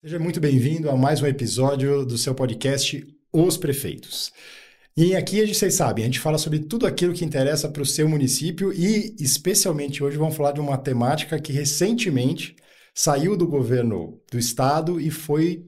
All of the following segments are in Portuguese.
Seja muito bem-vindo a mais um episódio do seu podcast Os Prefeitos. E aqui, vocês sabem, a gente fala sobre tudo aquilo que interessa para o seu município e, especialmente hoje, vamos falar de uma temática que recentemente saiu do governo do estado e foi,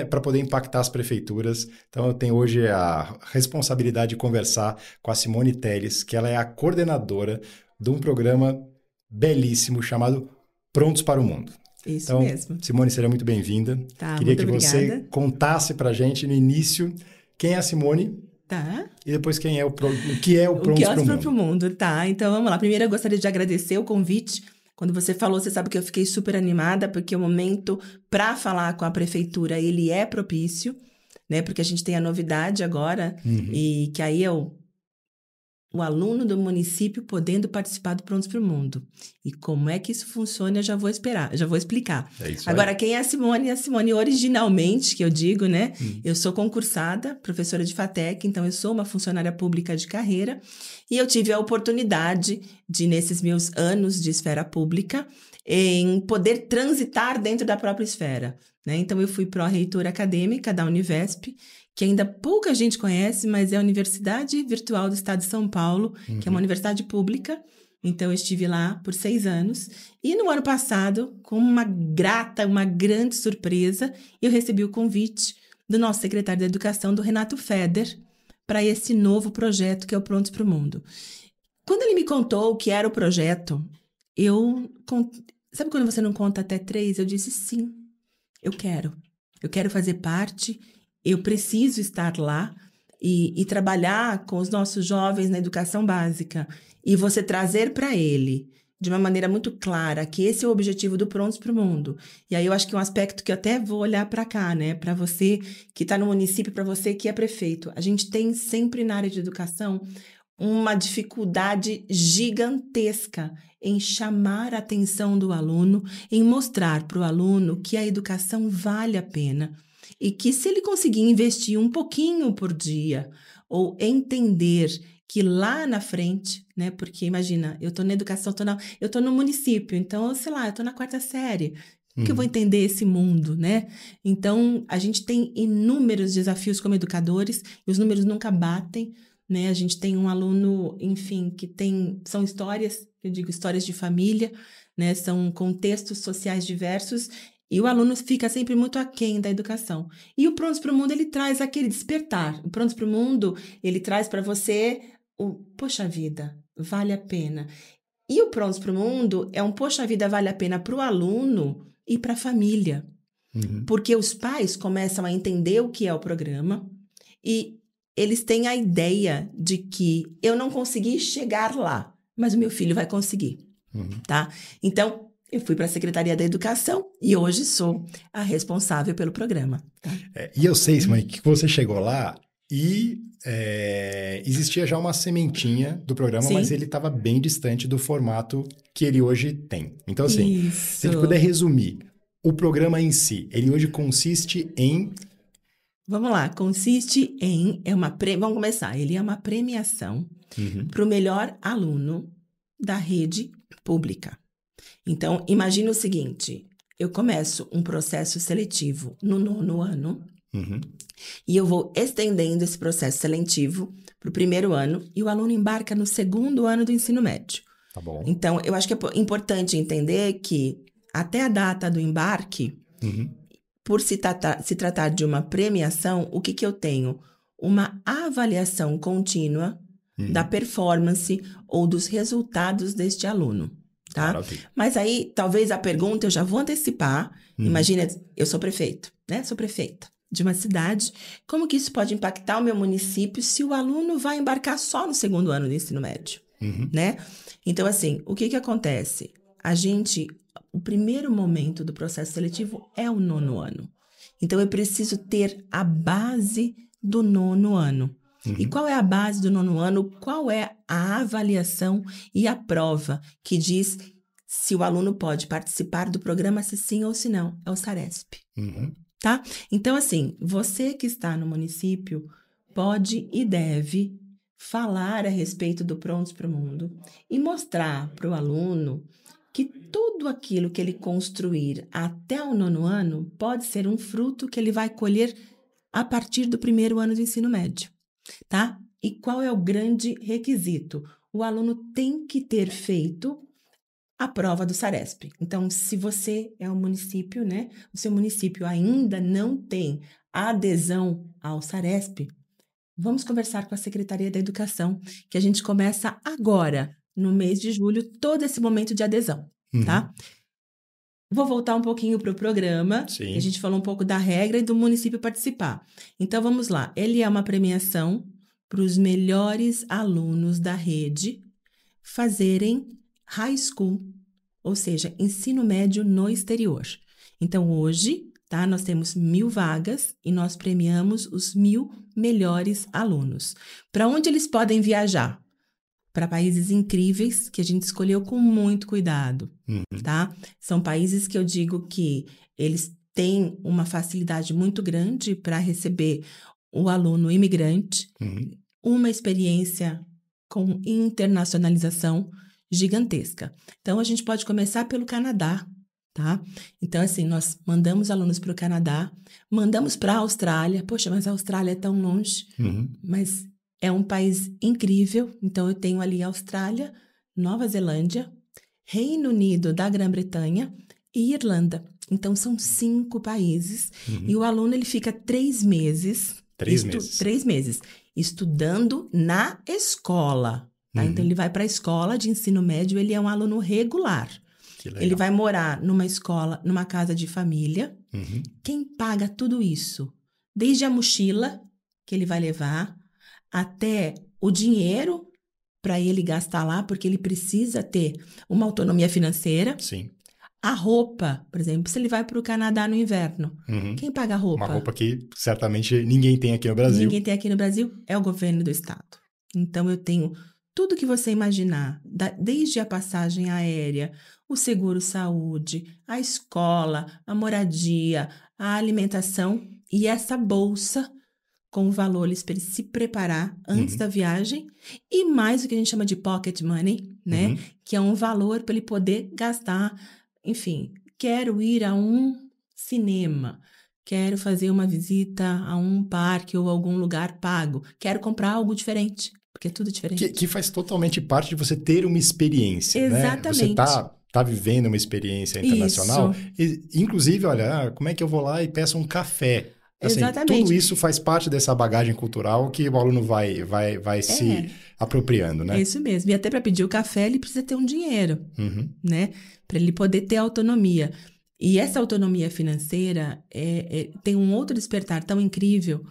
para poder impactar as prefeituras. Então, eu tenho hoje a responsabilidade de conversar com a Simone Telles, que ela é a coordenadora de um programa belíssimo chamado Prontos para o Mundo. Isso então, mesmo. Simone, seja muito bem-vinda. Tá, Queria muito que obrigada. você contasse para a gente no início quem é a Simone. Tá. E depois o que é o Prontos para o Mundo. Tá, então vamos lá. Primeiro eu gostaria de agradecer o convite. Quando você falou, você sabe que eu fiquei super animada, porque o momento para falar com a prefeitura, ele é propício, né? Porque a gente tem a novidade agora, e que aí é o aluno do município podendo participar do Prontos para o Mundo. E como é que isso funciona, eu já vou explicar. É isso Agora, aí. quem é a Simone? A Simone, originalmente, que eu digo, né? Eu sou concursada, professora de FATEC, então eu sou uma funcionária pública de carreira, e eu tive a oportunidade de, nesses meus anos de esfera pública, em poder transitar dentro da própria esfera, né? Então, eu fui pró-reitora acadêmica da Univesp, que ainda pouca gente conhece, mas é a Universidade Virtual do Estado de São Paulo, que é uma universidade pública. Então, eu estive lá por 6 anos. E no ano passado, com uma grande surpresa, eu recebi o convite do nosso secretário de Educação, do Renato Feder, para esse novo projeto que é o Prontos para o Mundo. Quando ele me contou o que era o projeto, sabe quando você não conta até 3? Eu disse sim, eu quero. Eu quero fazer parte. Eu preciso estar lá e trabalhar com os nossos jovens na educação básica. E você trazer para ele, de uma maneira muito clara, que esse é o objetivo do Prontos para o Mundo. E aí eu acho que um aspecto que eu até vou olhar para cá, né? Para você que está no município, para você que é prefeito. A gente tem sempre na área de educação uma dificuldade gigantesca em chamar a atenção do aluno, em mostrar para o aluno que a educação vale a pena. E que se ele conseguir investir um pouquinho por dia, ou entender que lá na frente, né? Porque imagina, eu estou na educação, eu estou no município, então, sei lá, eu estou na 4ª série. Que eu vou entender esse mundo, né? Então, a gente tem inúmeros desafios como educadores, e os números nunca batem, né? A gente tem um aluno, enfim, são histórias, eu digo histórias de família, né? São contextos sociais diversos, e o aluno fica sempre muito aquém da educação. E o Prontos para o Mundo, ele traz aquele despertar. O Prontos para o Mundo, ele traz para você poxa vida, vale a pena. E o Prontos para o Mundo é poxa vida, vale a pena para o aluno e para a família. Porque os pais começam a entender o que é o programa e eles têm a ideia de que eu não consegui chegar lá, mas o meu filho vai conseguir, tá? Então, eu fui para a Secretaria da Educação e hoje sou a responsável pelo programa. Tá? E eu sei, Simone, que você chegou lá e existia já uma sementinha do programa, Sim. mas ele estava bem distante do formato que ele hoje tem. Então, assim, Isso. se a gente puder resumir, o programa em si, ele hoje consiste em... Vamos lá, consiste em... Vamos começar. Ele é uma premiação para o melhor aluno da rede pública. Então, imagine o seguinte, eu começo um processo seletivo no 9º ano e eu vou estendendo esse processo seletivo para o 1º ano e o aluno embarca no 2º ano do ensino médio. Tá bom. Então, eu acho que é importante entender que até a data do embarque, por se tratar de uma premiação, o que eu tenho? Uma avaliação contínua da performance ou dos resultados deste aluno. Tá? Mas aí, talvez a pergunta, eu já vou antecipar. Imagina, eu sou prefeito, né? Sou prefeita de uma cidade. Como que isso pode impactar o meu município se o aluno vai embarcar só no 2º ano do ensino médio, né? Então, assim, o que acontece? O primeiro momento do processo seletivo é o 9º ano. Então, eu preciso ter a base do 9º ano. E qual é a base do 9º ano? Qual é a avaliação e a prova que diz se o aluno pode participar do programa, se sim ou se não? É o SARESP. Tá? Então, assim, você que está no município pode e deve falar a respeito do Prontos para o Mundo e mostrar para o aluno que tudo aquilo que ele construir até o 9º ano pode ser um fruto que ele vai colher a partir do 1º ano do ensino médio, tá? E qual é o grande requisito? O aluno tem que ter feito a prova do Saresp. Então, se você é um município, né? O seu município ainda não tem adesão ao Saresp, vamos conversar com a Secretaria da Educação, que a gente começa agora, no mês de julho, todo esse momento de adesão, tá? Vou voltar um pouquinho para o programa, que a gente falou um pouco da regra e do município participar. Então, vamos lá. Ele é uma premiação para os melhores alunos da rede fazerem high school, ou seja, ensino médio no exterior. Então, hoje, tá, nós temos 1.000 vagas e nós premiamos os 1.000 melhores alunos. Para onde eles podem viajar? Para países incríveis que a gente escolheu com muito cuidado, tá? São países que eu digo que eles têm uma facilidade muito grande para receber o aluno imigrante, uma experiência com internacionalização gigantesca. Então, a gente pode começar pelo Canadá, tá? Então, assim, nós mandamos alunos para o Canadá, mandamos para a Austrália. Poxa, mas a Austrália é tão longe. Mas é um país incrível. Então, eu tenho ali Austrália, Nova Zelândia, Reino Unido da Grã-Bretanha e Irlanda. Então, são 5 países. E o aluno, ele fica 3 meses. 3 meses. 3 meses. Estudando na escola. Tá? Então, ele vai para a escola de ensino médio, ele é um aluno regular. Ele vai morar numa escola, numa casa de família. Quem paga tudo isso? Desde a mochila que ele vai levar, até o dinheiro para ele gastar lá, porque ele precisa ter uma autonomia financeira. Sim. A roupa, por exemplo, se ele vai para o Canadá no inverno, quem paga a roupa? Uma roupa que certamente ninguém tem aqui no Brasil. Ninguém tem aqui no Brasil, é o governo do estado. Então, eu tenho tudo que você imaginar, desde a passagem aérea, o seguro-saúde, a escola, a moradia, a alimentação e essa bolsa com valores para ele se preparar antes da viagem e mais o que a gente chama de pocket money, né? Que é um valor para ele poder gastar. Enfim, quero ir a um cinema, quero fazer uma visita a um parque ou algum lugar pago, quero comprar algo diferente. Porque é tudo diferente. Que faz totalmente parte de você ter uma experiência, Exatamente. né? Você tá vivendo uma experiência internacional. E, inclusive, olha, como é que eu vou lá e peço um café? Assim, Exatamente. Tudo isso faz parte dessa bagagem cultural que o aluno vai se apropriando, né? É isso mesmo. E até para pedir o café, ele precisa ter um dinheiro, né? Para ele poder ter autonomia. E essa autonomia financeira tem um outro despertar tão incrível,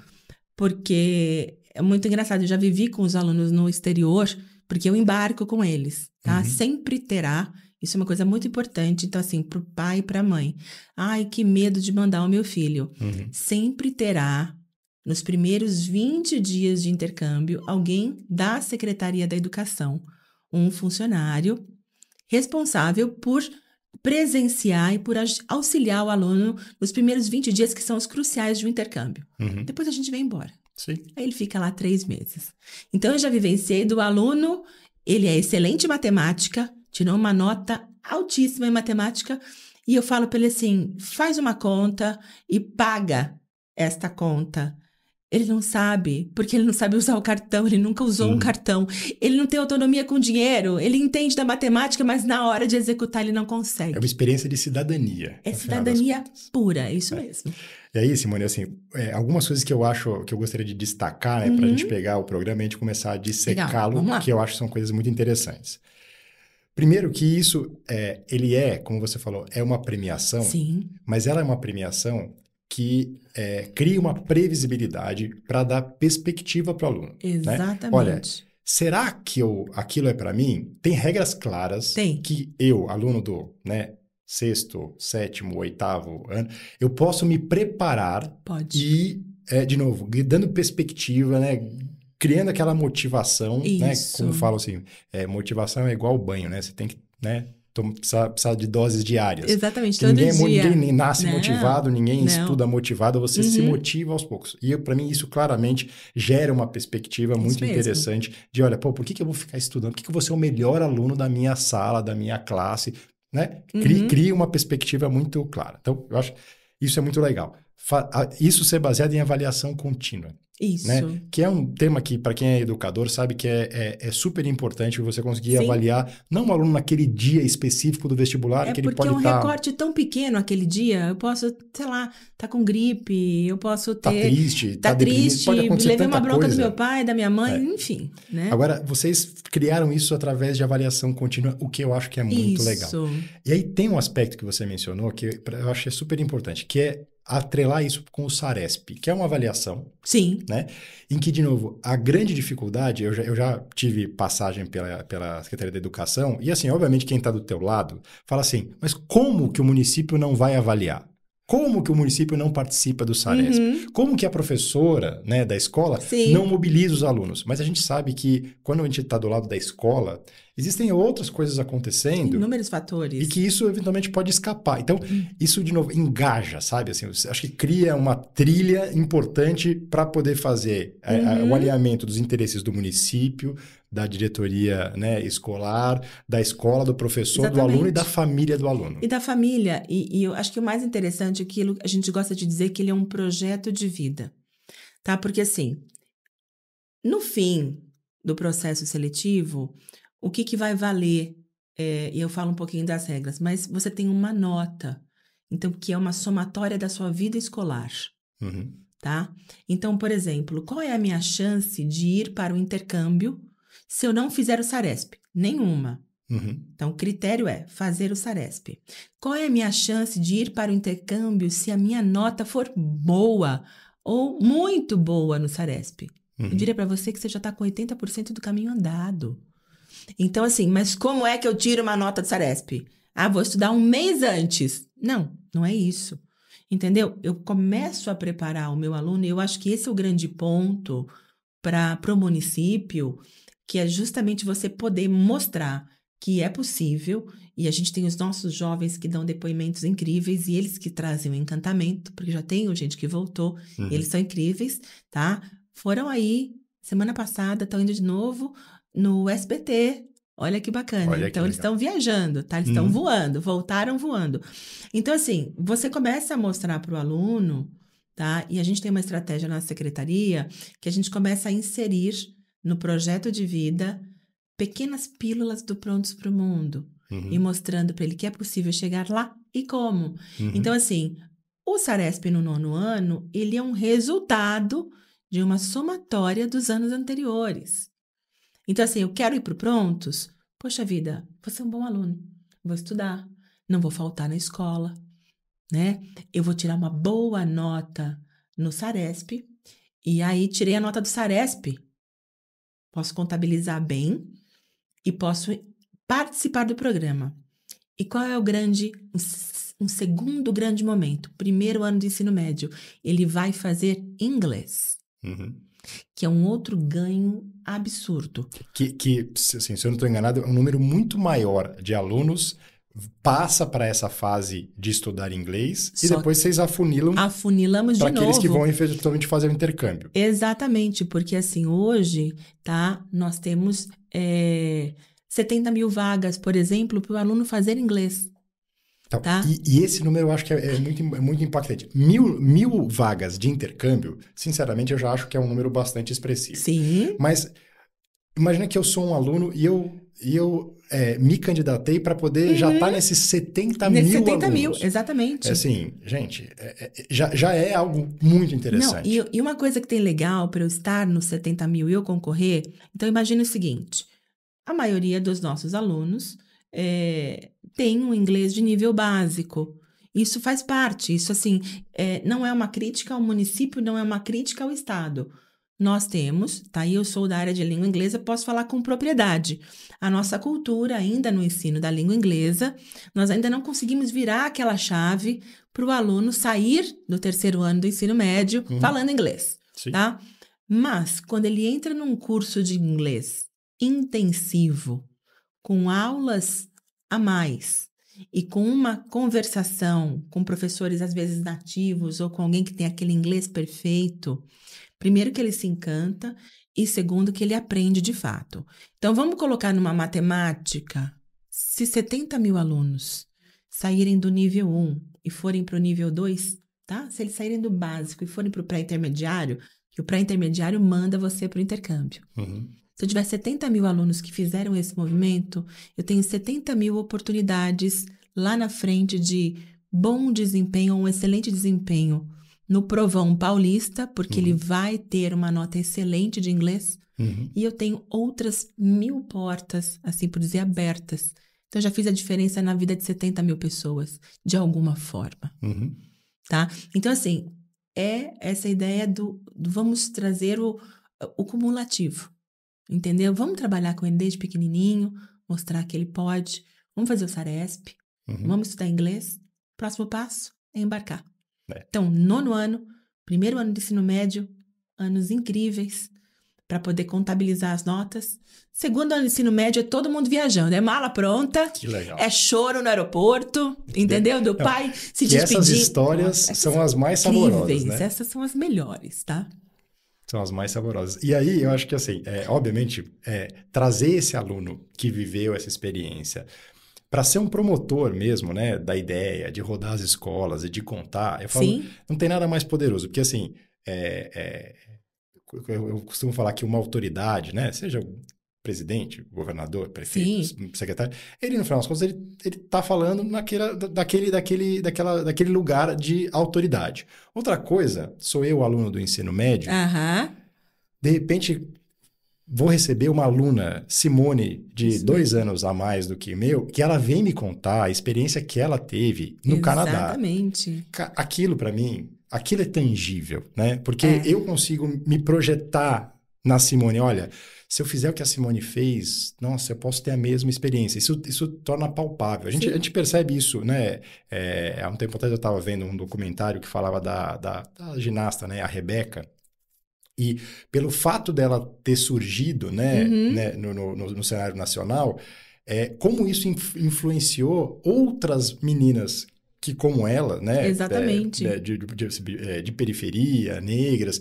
porque é muito engraçado. Eu já vivi com os alunos no exterior, porque eu embarco com eles, tá? Sempre terá. Isso é uma coisa muito importante. Então, assim, para o pai e para a mãe. Ai, que medo de mandar o meu filho. Sempre terá, nos primeiros 20 dias de intercâmbio, alguém da Secretaria da Educação, um funcionário responsável por presenciar e por auxiliar o aluno nos primeiros 20 dias, que são os cruciais do intercâmbio. Depois a gente vem embora. Sim. Aí ele fica lá 3 meses. Então, eu já vivenciei do aluno, ele é excelente em matemática, tirou uma nota altíssima em matemática, e eu falo para ele assim, faz uma conta e paga esta conta. Ele não sabe, porque ele não sabe usar o cartão, ele nunca usou um cartão, ele não tem autonomia com dinheiro, ele entende da matemática, mas na hora de executar ele não consegue. É uma experiência de cidadania. É cidadania pura, é isso mesmo. E aí, Simone, assim, algumas coisas que eu acho, que eu gostaria de destacar, né, para a gente pegar o programa e a gente começar a dissecá-lo, que eu acho que são coisas muito interessantes. Primeiro que isso, ele como você falou, é uma premiação, Sim. Mas ela é uma premiação que cria uma previsibilidade para dar perspectiva para o aluno. Exatamente. Né? Olha, será que aquilo é para mim? Tem regras claras que eu, aluno do 6º, 7º, 8º ano, eu posso me preparar e, de novo, dando perspectiva, né? Criando aquela motivação, né? Como eu falo assim, motivação é igual ao banho, né? Você tem que, precisar de doses diárias. Exatamente, todo dia. Ninguém nasce motivado, ninguém estuda motivado, você se motiva aos poucos. E para mim isso claramente gera uma perspectiva muito interessante de, olha, por que eu vou ficar estudando? Por que eu vou ser o melhor aluno da minha sala, da minha classe? né? Uhum. Cria uma perspectiva muito clara. Então, eu acho isso é muito legal. Isso ser baseado em avaliação contínua. Né? Isso. Que é um tema que, para quem é educador, sabe que é super importante você conseguir Sim. avaliar, não um aluno naquele dia específico do vestibular, É que ele porque é pode um estar recorte tão pequeno aquele dia. Eu posso, sei lá, tá com gripe, eu posso triste, tá tá deprimido, pode triste, acontecer levei uma tanta bronca do meu coisa. pai, da minha mãe, É. enfim, né? Agora, vocês criaram isso através de avaliação contínua, o que eu acho que é muito legal. Isso. E aí tem um aspecto que você mencionou que eu acho que é super importante, que é atrelar isso com o SARESP, que é uma avaliação, Sim. né? Em que, de novo, a grande dificuldade, eu já tive passagem pela Secretaria da Educação, e assim, obviamente quem está do teu lado fala assim, mas como que o município não vai avaliar? Como que o município não participa do SARESP? Uhum. Como que a professora, né, da escola não Sim. mobiliza os alunos? Mas a gente sabe que quando a gente está do lado da escola, existem outras coisas acontecendo Inúmeros e fatores. que isso eventualmente pode escapar. Então, isso de novo engaja, sabe? Assim, acho que cria uma trilha importante para poder fazer o alinhamento dos interesses do município, da diretoria, né, escolar, da escola, do professor, do aluno e da Exatamente. família do aluno. E da família. E eu acho que o mais interessante é aquilo que a gente gosta de dizer que ele é um projeto de vida, tá? Porque assim, no fim do processo seletivo, o que vai valer? E eu falo um pouquinho das regras, mas você tem uma nota, então, que é uma somatória da sua vida escolar, Uhum. tá? Então, por exemplo, qual é a minha chance de ir para o intercâmbio se eu não fizer o SARESP? Nenhuma. Uhum. Então, o critério é fazer o SARESP. Qual é a minha chance de ir para o intercâmbio se a minha nota for boa ou muito boa no SARESP? Eu diria para você que você já está com 80% do caminho andado. Então, assim, mas como é que eu tiro uma nota do SARESP? Ah, vou estudar um mês antes. Não, não é isso. Entendeu? Eu começo a preparar o meu aluno e eu acho que esse é o grande ponto para o município, que é justamente você poder mostrar que é possível, e a gente tem os nossos jovens que dão depoimentos incríveis, e eles que trazem o encantamento, porque já tenho gente que voltou, e eles são incríveis, tá? Foram aí, semana passada, estão indo de novo no SBT. Olha que bacana. Olha que Então, eles legal. estão viajando, tá? Eles estão voando, voltaram voando. Então, assim, você começa a mostrar para o aluno, tá? E a gente tem uma estratégia na secretaria que a gente começa a inserir no projeto de vida pequenas pílulas do Prontos para o Mundo e mostrando para ele que é possível chegar lá e como. Então, assim, o SARESP no 9º ano, ele é um resultado de uma somatória dos anos anteriores. Então, assim, eu quero ir para o Prontos, poxa vida, vou ser um bom aluno, vou estudar, não vou faltar na escola, né? Eu vou tirar uma boa nota no SARESP, e aí tirei a nota do SARESP, posso contabilizar bem e posso participar do programa. E qual é um segundo grande momento? Primeiro ano do ensino médio, ele vai fazer inglês, que é um outro ganho absurdo. Que assim, se eu não estou enganado, é um número muito maior de alunos passa para essa fase de estudar inglês e depois vocês afunilamos de para aqueles novo. que vão efetivamente fazer o intercâmbio. Exatamente, porque assim, hoje, tá, nós temos 70 mil vagas, por exemplo, para o aluno fazer inglês. Então, Tá? e esse número eu acho que é muito impactante. Mil vagas de intercâmbio, sinceramente, eu já acho que é um número bastante expressivo. Sim. Mas imagina que eu sou um aluno e eu me candidatei para poder já estar nesses 70 mil 70 alunos. mil, exatamente. É assim, gente, já é algo muito interessante. Não, e uma coisa que tem legal para eu estar nos 70 mil e eu concorrer, então imagine o seguinte, a maioria dos nossos alunos tem um inglês de nível básico. Isso faz parte, isso assim, não é uma crítica ao município, não é uma crítica ao Estado. Nós temos, tá? E eu sou da área de língua inglesa, posso falar com propriedade. A nossa cultura, ainda no ensino da língua inglesa, nós ainda não conseguimos virar aquela chave para o aluno sair do 3º ano do ensino médio falando inglês, Sim. tá? Mas, quando ele entra num curso de inglês intensivo, com aulas a mais e com uma conversação com professores, às vezes nativos, ou com alguém que tem aquele inglês perfeito, primeiro que ele se encanta e segundo que ele aprende de fato. Então, vamos colocar numa matemática Se 70 mil alunos saírem do nível 1 e forem para o nível 2, tá? Se eles saírem do básico e forem para o pré-intermediário, que o pré-intermediário manda você para o intercâmbio. Se eu tiver 70 mil alunos que fizeram esse movimento, eu tenho 70 mil oportunidades lá na frente de bom desempenho ou um excelente desempenho no Provão Paulista, porque ele vai ter uma nota excelente de inglês, e eu tenho outras 1000 portas, assim por dizer, abertas. Então, eu já fiz a diferença na vida de 70 mil pessoas, de alguma forma. Tá? Então, assim, é essa ideia do vamos trazer o cumulativo, entendeu? Vamos trabalhar com ele desde pequenininho, mostrar que ele pode. Vamos fazer o SARESP, vamos estudar inglês. Próximo passo é embarcar. Então, 9º ano, 1º ano de ensino médio, anos incríveis para poder contabilizar as notas. 2º ano de ensino médio é todo mundo viajando, é mala pronta, Que legal. é choro no aeroporto, entendeu? Do pai se despedir. Essas histórias são as mais saborosas, né? Essas são as melhores, tá? São as mais saborosas. E aí, eu acho que, assim, obviamente, trazer esse aluno que viveu essa experiência para ser um promotor mesmo, né, da ideia de rodar as escolas e de contar, eu falo, não tem nada mais poderoso, porque, assim, eu costumo falar que uma autoridade, né, seja o presidente, governador, prefeito, secretário, ele, no final das contas, ele tá falando daquele lugar de autoridade. Outra coisa, sou eu, aluno do ensino médio, de repente vou receber uma aluna, Simone, de 2 anos a mais do que meu, que ela vem me contar a experiência que ela teve no Canadá. Exatamente. Aquilo, para mim, aquilo é tangível, né? Porque eu consigo me projetar na Simone. Olha, se eu fizer o que a Simone fez, nossa, eu posso ter a mesma experiência. Isso torna palpável. A gente percebe isso, né? Há um tempo atrás eu estava vendo um documentário que falava da ginasta, né? A Rebeca. E pelo fato dela ter surgido, né, no cenário nacional, como isso influenciou outras meninas que, como ela, né, exatamente, de periferia, negras,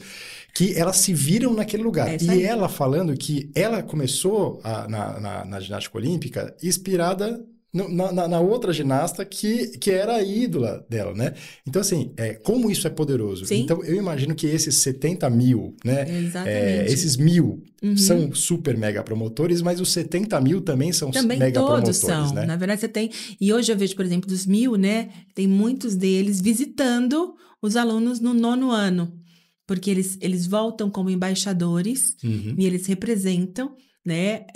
que elas se viram naquele lugar. E ela falando que ela começou na ginástica olímpica inspirada na outra ginasta que era a ídola dela, né? Então, assim, como isso é poderoso. Então, eu imagino que esses 70 mil, né? Esses 1000 são super mega promotores, mas os 70 mil também são mega promotores, são, né? Na verdade, você tem... E hoje eu vejo, por exemplo, dos 1000, né? Tem muitos deles visitando os alunos no 9º ano. Porque eles voltam como embaixadores e eles representam, né,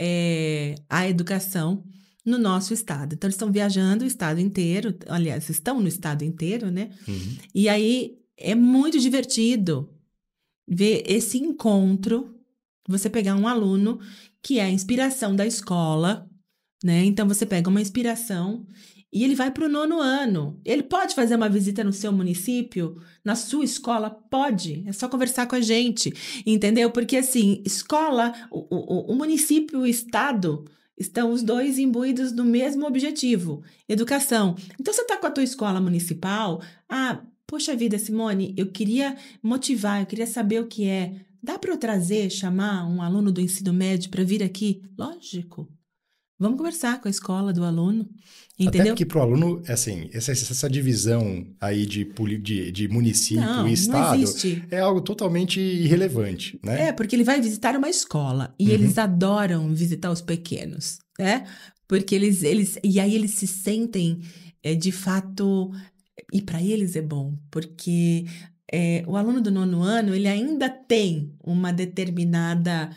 a educação no nosso estado. Então, eles estão viajando o estado inteiro, aliás, estão no estado inteiro, né? E aí, é muito divertido ver esse encontro, você pegar um aluno que é a inspiração da escola, né? Então, você pega uma inspiração e ele vai para o 9º ano. Ele pode fazer uma visita no seu município, na sua escola? Pode. É só conversar com a gente, entendeu? Porque, assim, escola, o município e o estado... estão os dois imbuídos do mesmo objetivo, educação. Então, você está com a tua escola municipal, poxa vida, Simone, eu queria motivar, eu queria saber o que é. Dá para eu chamar um aluno do ensino médio para vir aqui? Lógico. Vamos conversar com a escola do aluno, entendeu? Até porque para o aluno, assim, essa divisão aí de município e estado é algo totalmente irrelevante, né? Porque ele vai visitar uma escola e eles adoram visitar os pequenos, né? Porque e aí eles se sentem, de fato, e para eles é bom, porque o aluno do 9º ano, ele ainda tem uma determinada...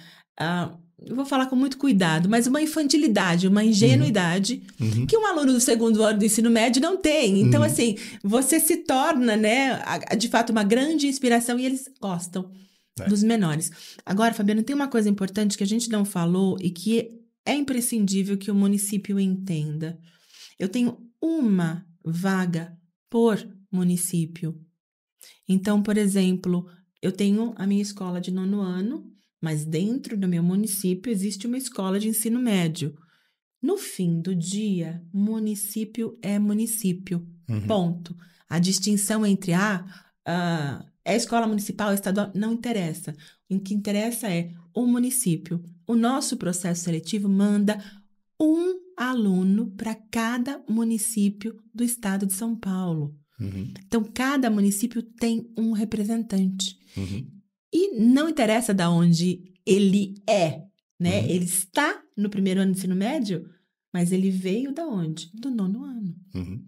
eu vou falar com muito cuidado, mas uma infantilidade, uma ingenuidade que um aluno do 2º ano do ensino médio não tem. Então, assim, você se torna, né, de fato, uma grande inspiração e eles gostam dos menores. Agora, Fabiano, tem uma coisa importante que a gente não falou e que é imprescindível que o município entenda. Eu tenho uma vaga por município. Então, por exemplo, eu tenho a minha escola de 9º ano, mas dentro do meu município existe uma escola de ensino médio. No fim do dia, município é município. Ponto. A distinção entre é escola municipal, estadual, não interessa. O que interessa é o município. O nosso processo seletivo manda um aluno para cada município do estado de São Paulo. Uhum. Então, cada município tem um representante. Uhum. E não interessa de onde ele é, né? Uhum. Ele está no primeiro ano do ensino médio, mas ele veio da onde? Do 9º ano. Uhum.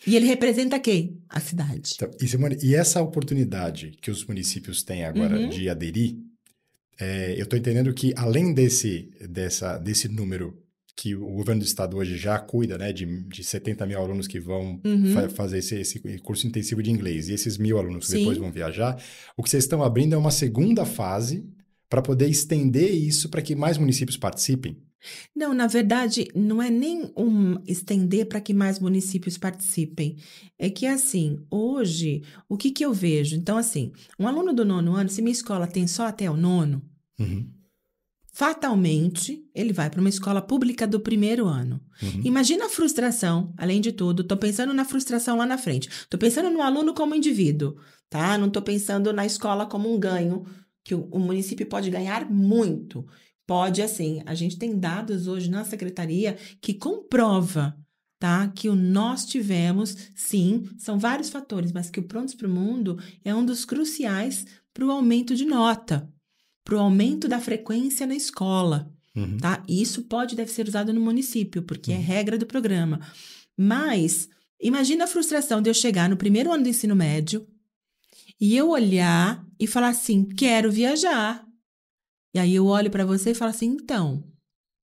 E ele representa quem? A cidade. Então, Simone, e essa oportunidade que os municípios têm agora Uhum. de aderir, eu estou entendendo que além desse número que o governo do estado hoje já cuida, né, de 70 mil alunos que vão fazer esse curso intensivo de inglês, e esses 1.000 alunos que Sim. depois vão viajar, o que vocês estão abrindo é uma segunda fase para poder estender isso para que mais municípios participem? Não, na verdade, não é nem estender para que mais municípios participem. É que, assim, hoje, o que eu vejo? Então, assim, um aluno do 9º ano, se minha escola tem só até o 9º, Uhum. fatalmente, ele vai para uma escola pública do 1º ano. Uhum. Imagina a frustração, além de tudo, estou pensando na frustração lá na frente. Estou pensando no aluno como indivíduo, tá? Não estou pensando na escola como um ganho, que o município pode ganhar muito. Pode, assim, a gente tem dados hoje na secretaria que comprova, tá? Que nós tivemos, sim, são vários fatores, mas que o Prontos para o Mundo é um dos cruciais para o aumento de nota, para o aumento da frequência na escola, Uhum. tá? Isso deve ser usado no município, porque é regra do programa. Mas, imagina a frustração de eu chegar no 1º ano do ensino médio e eu olhar e falar assim, quero viajar. E aí eu olho para você e falo assim, então,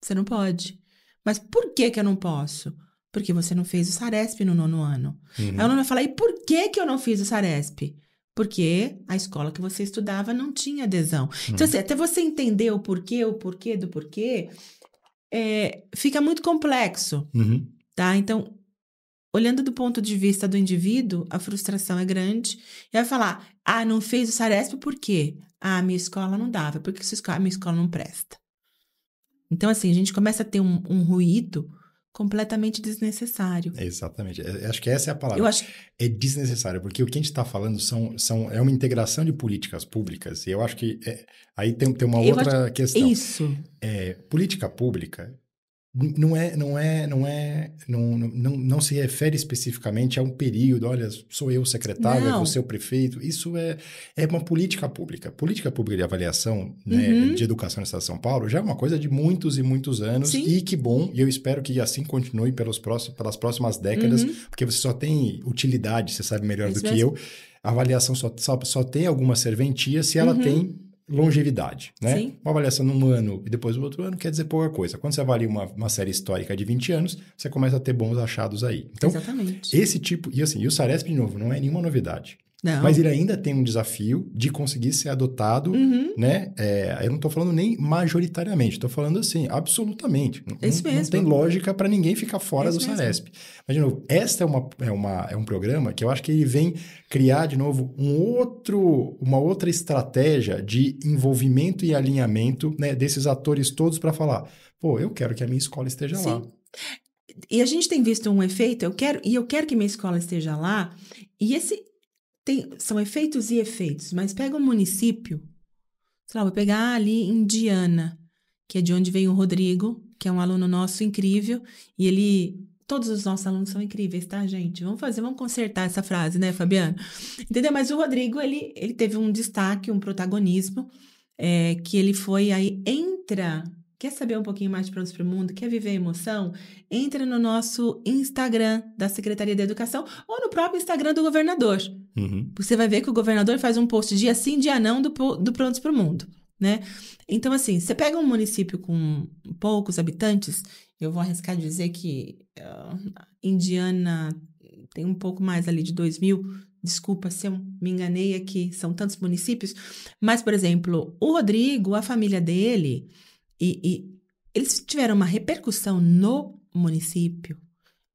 você não pode. Mas por que eu não posso? Porque você não fez o SARESP no 9º ano. Uhum. Aí o aluno vai falar, e por que eu não fiz o SARESP? Porque a escola que você estudava não tinha adesão. Então, assim, até você entender o porquê do porquê, fica muito complexo, Uhum. tá? Então, olhando do ponto de vista do indivíduo, a frustração é grande. E vai falar, não fez o SARESP por quê? Minha escola não dava. Por que a minha escola não presta? Então, assim, a gente começa a ter um ruído completamente desnecessário. Exatamente. Acho que essa é a palavra. Eu acho... É desnecessário, porque o que a gente está falando é uma integração de políticas públicas. E eu acho que aí tem uma outra questão. Isso. Política pública não se refere especificamente a um período, olha, sou eu o secretário, é você o prefeito. Isso é uma política pública. Política pública de avaliação, né, de educação no Estado de São Paulo já é uma coisa de muitos e muitos anos. Sim. E que bom, e eu espero que assim continue pelas próximas décadas, porque você só tem utilidade, você sabe melhor do que eu. A avaliação só tem alguma serventia se ela tem longevidade, né? Sim. Uma avaliação num ano e depois do outro ano quer dizer pouca coisa. Quando você avalia uma série histórica de 20 anos, você começa a ter bons achados aí. Então, exatamente. Esse tipo... E assim, o SARESP, de novo, não é nenhuma novidade. Não. Mas ele ainda tem um desafio de conseguir ser adotado, né? Eu não estou falando nem majoritariamente, estou falando assim, absolutamente. Não tem lógica para ninguém ficar fora do SARESP. Mas, de novo, esta é um programa que eu acho que ele vem criar, de novo, uma outra estratégia de envolvimento e alinhamento, né, desses atores todos para falar, pô, eu quero que a minha escola esteja lá. E a gente tem visto um efeito, eu quero que minha escola esteja lá, e são efeitos e efeitos, mas pega um município, sei lá, vou pegar ali Indiana, que é de onde veio o Rodrigo, que é um aluno nosso incrível, e todos os nossos alunos são incríveis, tá, gente? Vamos consertar essa frase, né, Fabiano? Entendeu? Mas o Rodrigo, ele teve um destaque, um protagonismo, que ele foi aí, quer saber um pouquinho mais de Prontos para o Mundo? Quer viver a emoção? Entra no nosso Instagram da Secretaria da Educação ou no próprio Instagram do governador. Você vai ver que o governador faz um post dia sim, dia não do Prontos para o Mundo, né? Então, assim, você pega um município com poucos habitantes, eu vou arriscar dizer que Indiana tem um pouco mais ali de 2.000. Desculpa se eu me enganei aqui, são tantos municípios. Mas, por exemplo, o Rodrigo, a família dele... E eles tiveram uma repercussão no município.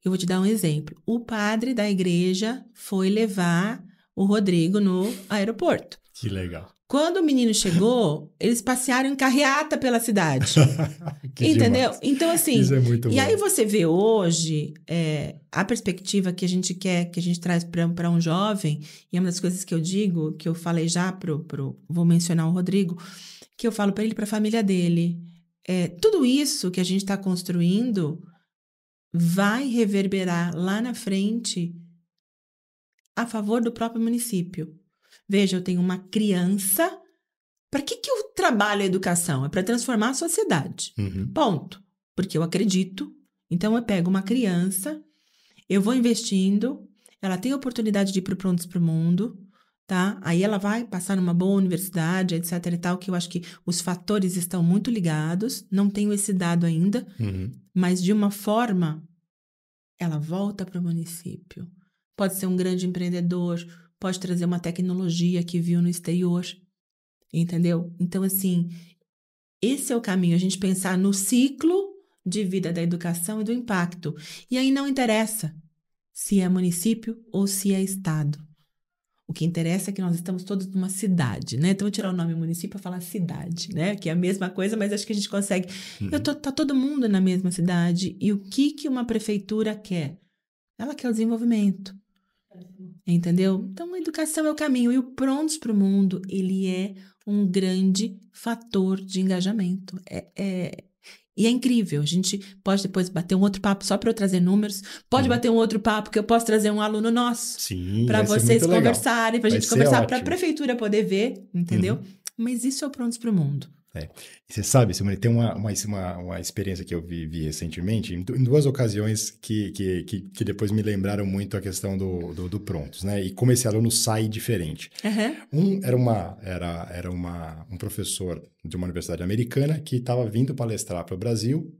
Eu vou te dar um exemplo. O padre da igreja foi levar o Rodrigo no aeroporto. Que legal. Quando o menino chegou, eles passearam em carreata pela cidade. Entendeu? Demais. Então, assim... Isso é muito bom. Aí você vê hoje a perspectiva que a gente quer, que a gente traz para um jovem, e é uma das coisas que eu digo, que eu falei já vou mencionar o Rodrigo, que eu falo para ele, para a família dele... tudo isso que a gente está construindo vai reverberar lá na frente a favor do próprio município. Veja, eu tenho uma criança. Para que eu trabalho a educação? É para transformar a sociedade. Ponto. Porque eu acredito. Então, eu pego uma criança, eu vou investindo, ela tem a oportunidade de ir para o Prontos para o Mundo, tá? Aí ela vai passar numa boa universidade, etc e tal, que eu acho que os fatores estão muito ligados. Não tenho esse dado ainda, mas de uma forma, ela volta para o município. Pode ser um grande empreendedor, pode trazer uma tecnologia que viu no exterior, entendeu? Então, assim, esse é o caminho, a gente pensar no ciclo de vida da educação e do impacto. E aí não interessa se é município ou se é estado. O que interessa é que nós estamos todos numa cidade, né? Então, eu vou tirar o nome município para falar cidade, né? Que é a mesma coisa, mas acho que a gente consegue. Tá todo mundo na mesma cidade. E o que uma prefeitura quer? Ela quer o desenvolvimento. Entendeu? Então, a educação é o caminho. E o Prontos para o Mundo, ele é um grande fator de engajamento. E é incrível. A gente pode depois bater um outro papo só para eu trazer números. Pode bater um outro papo que eu posso trazer um aluno nosso. Sim, para vocês conversarem, para a gente conversar, para a ótimo. prefeitura poder ver, entendeu? Mas isso é o Prontos para o Mundo. E você sabe, Simone, tem uma experiência que eu vivi recentemente, em 2 ocasiões que depois me lembraram muito a questão do Prontos, né? E como esse aluno sai diferente. Um era um professor de uma universidade americana que estava vindo palestrar para o Brasil,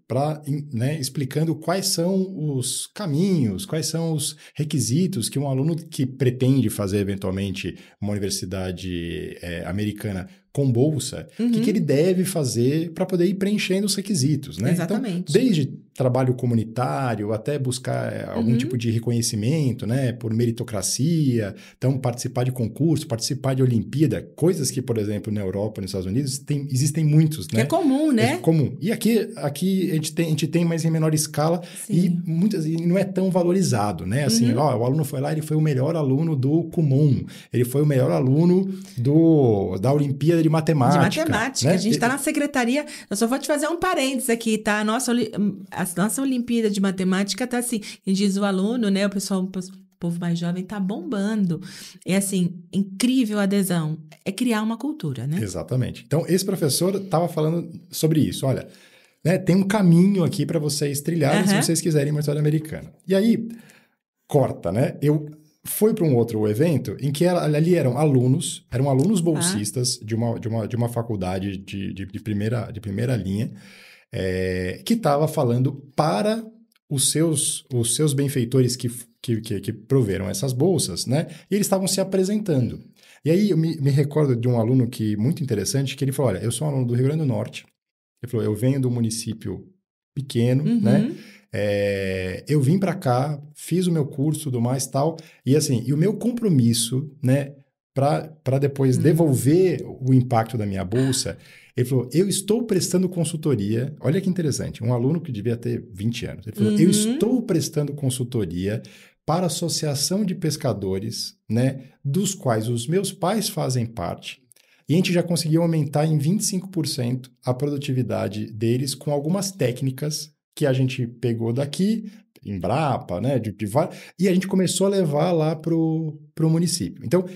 né, explicando quais são os caminhos, quais são os requisitos que um aluno que pretende fazer eventualmente uma universidade americana com bolsa, o que ele deve fazer para poder ir preenchendo os requisitos, né? Exatamente. Então, desde trabalho comunitário até buscar algum tipo de reconhecimento, né? Por meritocracia, então participar de concurso, participar de Olimpíada, coisas que, por exemplo, na Europa, nos Estados Unidos, existem muitos, né? Que é comum, né? É comum. E aqui a gente tem, mas em menor escala. Sim. E não é tão valorizado, né? Assim, o aluno foi lá, ele foi o melhor aluno do Kumon, ele foi o melhor aluno da Olimpíada de Matemática. De matemática. Né? A gente está na secretaria. Eu só vou te fazer um parênteses aqui, tá? A nossa Olimpíada de Matemática tá assim. E diz o aluno, né? O povo mais jovem tá bombando. É assim, incrível a adesão. É criar uma cultura, né? Exatamente. Então, esse professor estava falando sobre isso. Olha, né, tem um caminho aqui para vocês trilharem se vocês quiserem uma história americana. E aí, corta, né? Eu fui para um outro evento em que ali eram alunos bolsistas de uma faculdade de primeira linha, que estava falando para os seus benfeitores que proveram essas bolsas, né? E eles estavam se apresentando. E aí eu me recordo de um aluno muito interessante, que ele falou, olha, eu sou um aluno do Rio Grande do Norte. Ele falou, eu venho do município pequeno, né? Eu vim para cá, fiz o meu curso, tudo mais, tal, e assim, e o meu compromisso, né, para depois devolver o impacto da minha bolsa, ele falou, eu estou prestando consultoria, olha que interessante, um aluno que devia ter 20 anos, ele falou, eu estou prestando consultoria para a Associação de Pescadores, né, dos quais os meus pais fazem parte, e a gente já conseguiu aumentar em 25% a produtividade deles com algumas técnicas que a gente pegou daqui, Embrapa, né, e a gente começou a levar lá pro município. Então,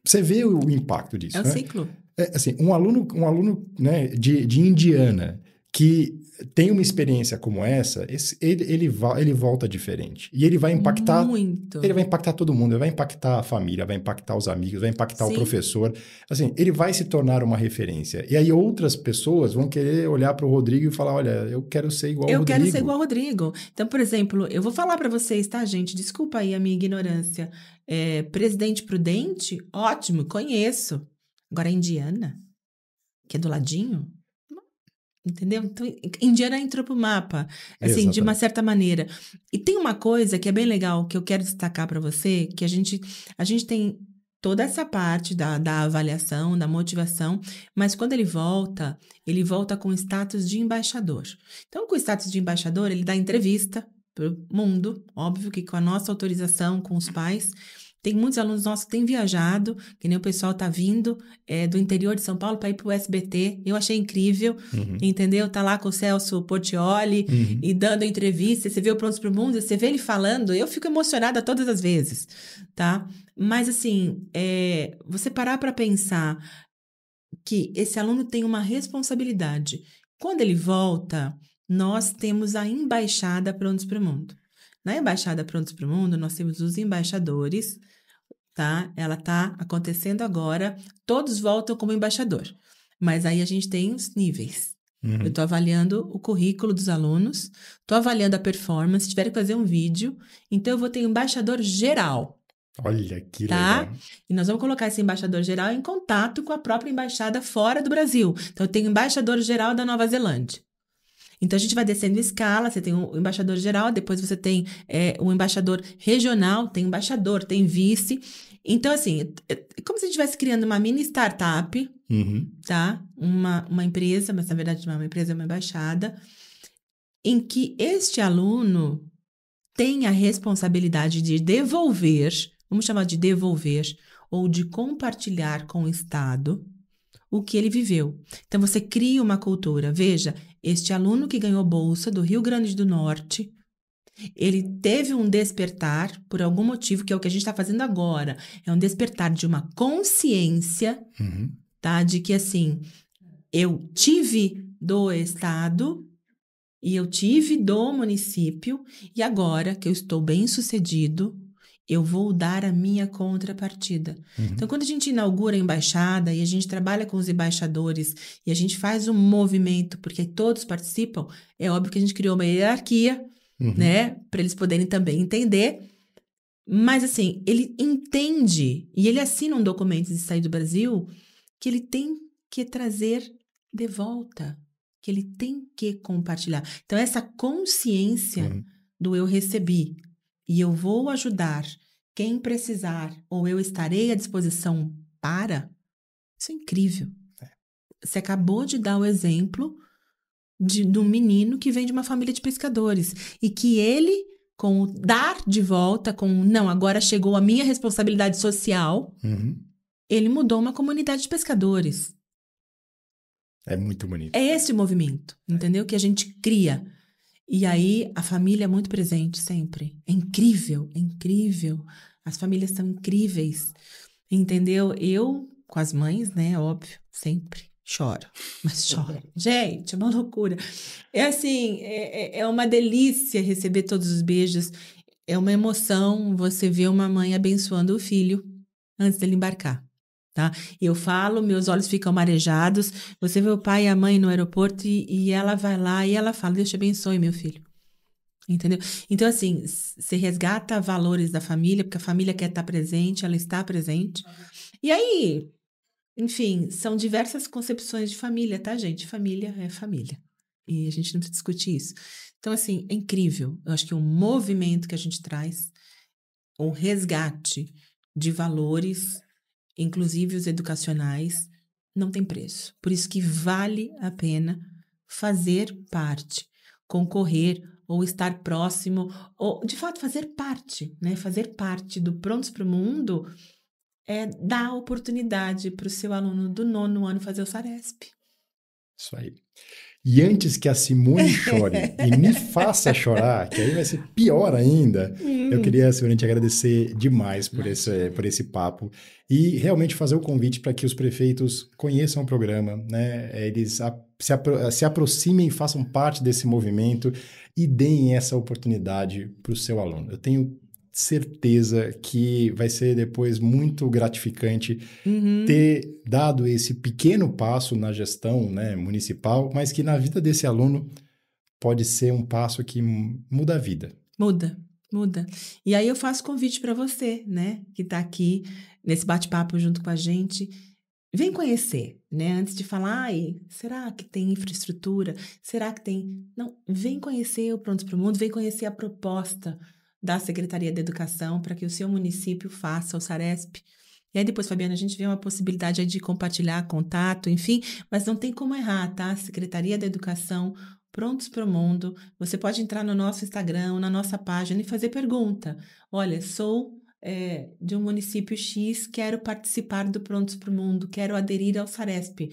você vê o impacto disso, né? É o ciclo. Assim, um aluno né, de Indiana que tem uma experiência como essa, ele volta diferente. E ele vai impactar... Muito. Ele vai impactar todo mundo, ele vai impactar a família, vai impactar os amigos, vai impactar o professor. Assim, ele vai se tornar uma referência. E aí outras pessoas vão querer olhar para o Rodrigo e falar, olha, eu quero ser igual ao Rodrigo. Eu quero ser igual ao Rodrigo. Então, por exemplo, eu vou falar para vocês, tá, gente? Desculpa aí a minha ignorância. Presidente Prudente, ótimo, conheço. Agora, a Indiana, que é do ladinho... Entendeu? Então, Indiana entrou pro mapa, assim, de uma certa maneira. E tem uma coisa que é bem legal, que eu quero destacar para você, que a gente tem toda essa parte da avaliação, da motivação, mas quando ele volta com status de embaixador. Então, com o status de embaixador, ele dá entrevista pro mundo, óbvio que com a nossa autorização, com os pais, Tem muitos alunos nossos que têm viajado, que nem o pessoal está vindo do interior de São Paulo para ir para o SBT. Eu achei incrível, entendeu? Tá lá com o Celso Portiolli e dando entrevista. Você vê o Prontos para o Mundo, você vê ele falando. Eu fico emocionada todas as vezes, tá? Mas, assim, você parar para pensar que esse aluno tem uma responsabilidade. Quando ele volta, nós temos a Embaixada Prontos para o Mundo. Na Embaixada Prontos para o Mundo, nós temos os embaixadores, tá? Ela tá acontecendo agora, todos voltam como embaixador. Mas aí a gente tem os níveis. Eu tô avaliando o currículo dos alunos, tô avaliando a performance, se tiver que fazer um vídeo, então eu vou ter embaixador geral. Olha que tá? legal. E nós vamos colocar esse embaixador geral em contato com a própria embaixada fora do Brasil. Então, eu tenho o embaixador geral da Nova Zelândia. Então, a gente vai descendo escala, você tem o embaixador geral, depois você tem o embaixador regional, tem embaixador, tem vice. Então, assim, é como se a gente estivesse criando uma mini startup, tá? Uma empresa, mas na verdade não é uma empresa, é uma embaixada, em que este aluno tem a responsabilidade de devolver, vamos chamar de devolver, ou de compartilhar com o Estado o que ele viveu. Então, você cria uma cultura. Veja, este aluno que ganhou bolsa do Rio Grande do Norte, ele teve um despertar por algum motivo, que é o que a gente está fazendo agora. É um despertar de uma consciência, tá? De que, assim, eu tive do Estado e eu tive do município, e agora que eu estou bem-sucedido, eu vou dar a minha contrapartida. Então, quando a gente inaugura a embaixada e a gente trabalha com os embaixadores e a gente faz um movimento, porque todos participam, é óbvio que a gente criou uma hierarquia, né? Para eles poderem também entender. Mas, assim, ele entende e ele assina um documento de sair do Brasil que ele tem que trazer de volta, que ele tem que compartilhar. Então, essa consciência do eu recebi e eu vou ajudar quem precisar, ou eu estarei à disposição para, isso é incrível. Você acabou de dar o exemplo de um menino que vem de uma família de pescadores e que ele, com o dar de volta, não, agora chegou a minha responsabilidade social, ele mudou uma comunidade de pescadores. É muito bonito. É esse o movimento, entendeu? Que a gente cria. E aí, a família é muito presente sempre. É incrível, é incrível. As famílias são incríveis, entendeu? Eu, com as mães, né, óbvio, sempre choro. Mas choro. Gente, é uma loucura. É assim, é uma delícia receber todos os beijos. É uma emoção você ver uma mãe abençoando o filho antes dele embarcar. Tá? Eu falo, meus olhos ficam marejados. Você vê o pai e a mãe no aeroporto e ela vai lá e ela fala: Deus te abençoe, meu filho. Entendeu? Então, assim, você resgata valores da família, porque a família quer estar presente, ela está presente. E aí, enfim, são diversas concepções de família, tá, gente? Família é família. E a gente não precisa discutir isso. Então, assim, é incrível. Eu acho que o movimento que a gente traz, o resgate de valores, inclusive os educacionais, não tem preço. Por isso que vale a pena fazer parte, concorrer ou estar próximo, ou de fato fazer parte, né? Fazer parte do Prontos para o Mundo é dar oportunidade para o seu aluno do 9º ano fazer o Saresp. Isso aí. E antes que a Simone chore e me faça chorar, que aí vai ser pior ainda, eu queria, Simone, te agradecer demais por esse papo e realmente fazer o convite para que os prefeitos conheçam o programa, né? Eles se aproximem e façam parte desse movimento e deem essa oportunidade para o seu aluno. Eu tenho certeza que vai ser depois muito gratificante ter dado esse pequeno passo na gestão, né, municipal, mas que na vida desse aluno pode ser um passo que muda a vida. Muda. E aí eu faço convite para você, né, que está aqui nesse bate-papo junto com a gente. Vem conhecer, né? Antes de falar, será que tem infraestrutura? Será que tem... Não, vem conhecer o Prontos para o Mundo, vem conhecer a proposta da Secretaria de Educação para que o seu município faça o Saresp. E aí depois, Fabiana, a gente vê uma possibilidade aí de compartilhar contato, enfim, mas não tem como errar, tá? Secretaria da Educação, Prontos para o Mundo. Você pode entrar no nosso Instagram, na nossa página e fazer pergunta. Olha, sou de um município X, quero participar do Prontos para o Mundo, quero aderir ao Saresp.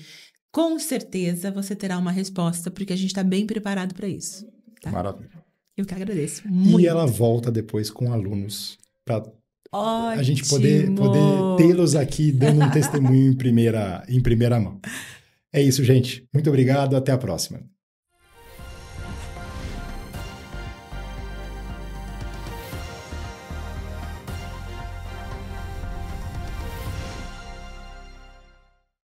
Com certeza você terá uma resposta, porque a gente está bem preparado para isso. Tá? Maravilha. Eu que agradeço. Muito. E ela volta depois com alunos para a gente Ótimo. poder tê-los aqui dando um testemunho em primeira mão. É isso, gente. Muito obrigado. Até a próxima.